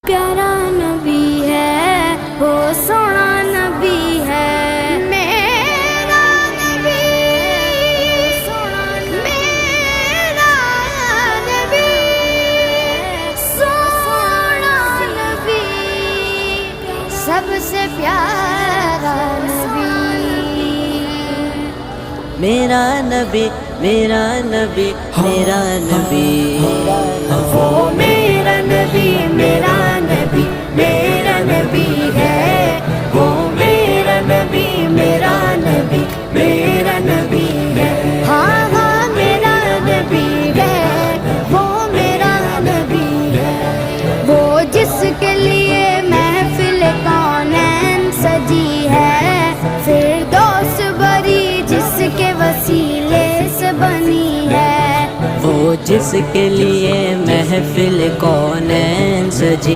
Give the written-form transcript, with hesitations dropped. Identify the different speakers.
Speaker 1: پیارا نبی ہے وہ سونا نبی ہے میرا نبی میرا نبی سونا نبی سب سے پیارا نبی
Speaker 2: میرا نبی میرا نبی میرا نبی
Speaker 1: وہ میرا نبی میرا نبی میرا نبی ہے وہ میرا نبی میرا نبی میرا نبی ہے ہاں ہاں میرا نبی ہے وہ میرا نبی ہے وہ جس کے لیے محفل کونین سجی ہے فردوس بری جس کے وسیلے سے بنی ہے
Speaker 2: وہ جس کے لیے محفل کونین سجی